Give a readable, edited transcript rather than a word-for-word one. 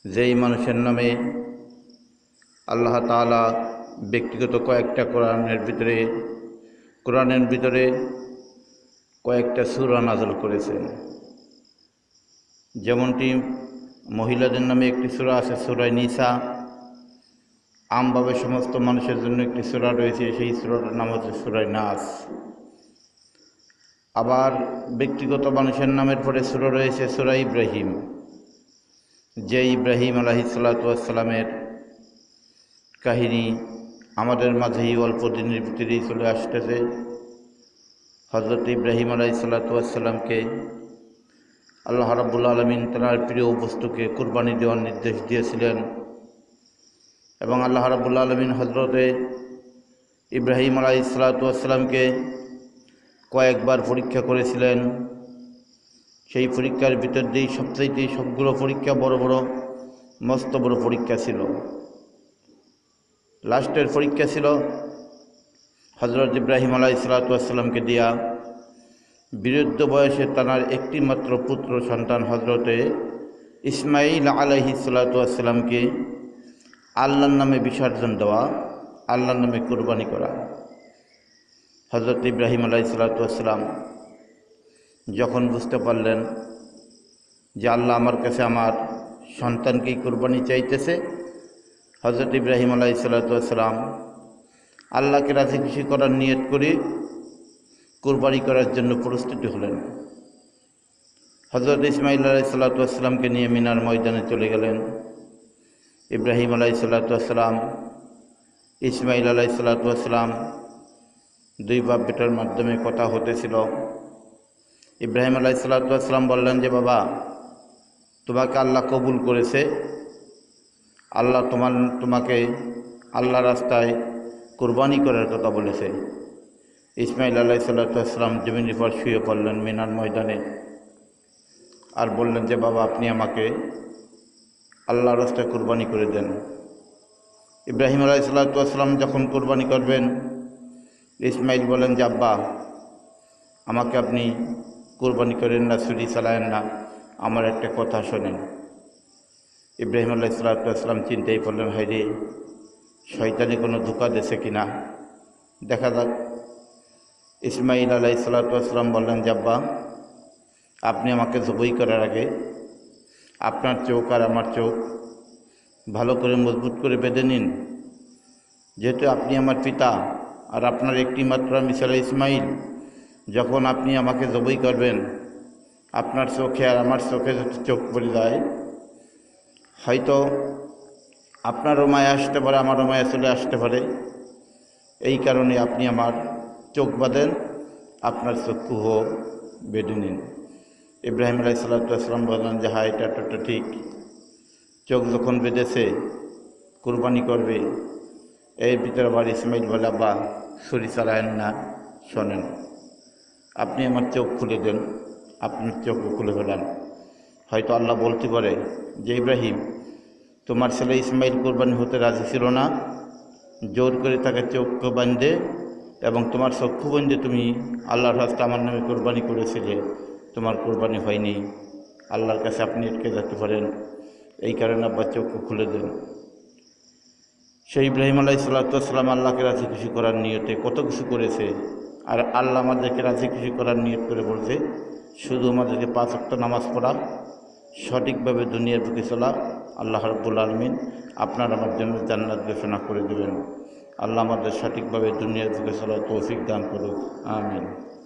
যেই মানুষের নামে আল্লাহ তাআলা ব্যক্তিগত কয়েকটা কোরআনের ভিতরে কয়েকটা সূরা নাযিল করেছেন। যেমনটি মহিলাদের নামে একটি সূরা আছে সূরা নিসা, আমভাবে সমস্ত মানুষের জন্য একটি সূরা রয়েছে, সেই সূরাটার নাম হচ্ছে সূরা নাস। আবার ব্যক্তিগত মানুষের নামের পরে সূরা রয়েছে সূরা ইব্রাহিম, যে ইব্রাহিম আলাইহিসসালাতু ওয়াসসালামের কাহিনী আমাদের মাঝেই অল্প দিনের ভিতরেই চলে আসতেছে। হযরত ইব্রাহিম আলাইহিসসালাতু ওয়াসসালামকে আল্লাহ রাব্বুল আলামিন তাঁর প্রিয় বস্তুকে কুরবানি দেওয়ার নির্দেশ দিয়েছিলেন এবং আল্লাহ রাব্বুল আলামিন হযরতে ইব্রাহিম আলাইহিসসালাতু ওয়াসসালামকে কয়েকবার পরীক্ষা করেছিলেন। সেই পরীক্ষার ভিতর দিয়েই সবচাইতে সবগুলো পরীক্ষা বড় বড় মস্ত বড় পরীক্ষা ছিল। লাস্টের পরীক্ষা ছিল হযরত ইব্রাহিম আলাইহিসসালাতু ওয়াসসালামকে দিয়া বৃদ্ধ বয়সে তার একটি মাত্র পুত্র সন্তান হযরতে ইসমাঈল আলাইহিসসালাতু ওয়াসসালামকে আল্লাহর নামে বিসর্জন দেওয়া, আল্লাহর নামে কুরবানি করা। হযরত ইব্রাহিম আলাইহিসসালাতু ওয়াসসালাম যখন বুঝতে পারলেন যে আল্লাহ আমার কাছে আমার সন্তানকেই কুরবানি চাইতেছে, হযরত ইব্রাহিম আলাইহিসসালাতু ওয়াসসালাম আল্লাহকে রাজি খুশি করার নিয়ত করে কুরবানি করার জন্য প্রস্তুতি হলেন। হযরত ইসমাঈল আলাইহিসসালাতু ওয়াসসালামকে নিয়ে মিনার ময়দানে চলে গেলেন। ইব্রাহিম আলাইহিসসালাতু ওয়াসসালাম, ইসমাঈল আলাইহিসসালাতু ওয়াসসালাম দুই বাপ বেটার মাধ্যমে কথা হতেছিল। ইব্রাহিম আলাইহিসসালাতু ওয়াসসালাম বললেন যে বাবা, তোমাকে আল্লাহ কবুল করেছে, আল্লাহ তোমাকে আল্লাহ রাস্তায় কুরবানি করার কথা বলেছে। ইসমাঈল আলাইহিসসালাতু ওয়াসসালাম জমিনের পর শুয়ে পড়লেন মিনার ময়দানে আর বললেন যে বাবা, আপনি আমাকে আল্লাহর রাস্তায় কুরবানি করে দেন। ইব্রাহিম আলাইহিসসালাতু ওয়াসসালাম যখন কুরবানি করবেন, ইসমাঈল বলেন যে আব্বা, আমাকে আপনি কুরবানি করেন না, ছুরি চালায়েন না, আমার একটা কথা শোনেন। ইব্রাহিম আলাইহিসসালাতু ওয়াসসালাম চিন্তাই পড়লেন, হায়রে শয়তানি কোনো ধোঁকা দিয়েছে কিনা, দেখা যাক। ইসমাঈল আলাইহিসসালাতু ওয়াসসালাম বললেন যে আব্বা, আপনি আমাকে জবাই করার আগে আপনার চোখ আর আমার চোখ ভালো করে মজবুত করে বেঁধে নিন। যেহেতু আপনি আমার পিতা আর আপনার একটি মাত্র আমি ছেলে ইসমাঈল, যখন আপনি আমাকে জবাই করবেন, আপনার চোখে আর আমার চোখে যদি চোখ পড়ে যায়, হয়তো আপনারও মায়া আসতে পারে, আমারও মায়া চলে আসতে পারে। এই কারণে আপনি আমার চোখ বাঁধেন, আপনার চক্ষুও বেঁধে নিন। ইব্রাহিম আলাইহিসসালাতু ওয়াসসালাম বললেন যে হ্যাঁ, এটা ঠিক। চোখ যখন বেঁধেছে, কুরবানি করবে, এর ভিতরে আবার ইসমাঈল বলে, আব্বা ছুরি চালায়েন না, শোনেন, আপনি আমার চোখ খুলে দেন। আপনার চোখ খুলে ফেলান। হয়তো আল্লাহ বলতে পারে যে ইব্রাহিম, তোমার ছেলে ইসমাঈল কুরবানি হতে রাজি ছিল না, জোর করে তাকে চোখ বাঁধে এবং তোমার চক্ষু বাঁধে তুমি আল্লাহর রাস্তায় আমার নামে কুরবানি করেছিলে, তোমার কুরবানি হয়নি। আল্লাহর কাছে আপনি আটকে যেতে পারেন, এই কারণে আব্বা চক্ষু খুলে দেন। সেই ইব্রাহিম আলাইহিসসালাতু ওয়াসসালাম আল্লাহকে রাজি খুশি করার নিয়তে কত কিছু করেছে, আর আল্লাহ আমাদেরকে রাজি খুশি করার নিয়ত করে বলছে শুধু আমাদেরকে 5 ওয়াক্ত নামাজ পড়া, সঠিকভাবে দুনিয়ার বুকে চলা। আল্লাহ রাব্বুল আলামিন আপনার আমার জন্য জান্নাত ঘোষণা করে দেবেন। আল্লাহ আমাদের সঠিকভাবে দুনিয়ার বুকে চলার তৌফিক দান করুক, আমিন।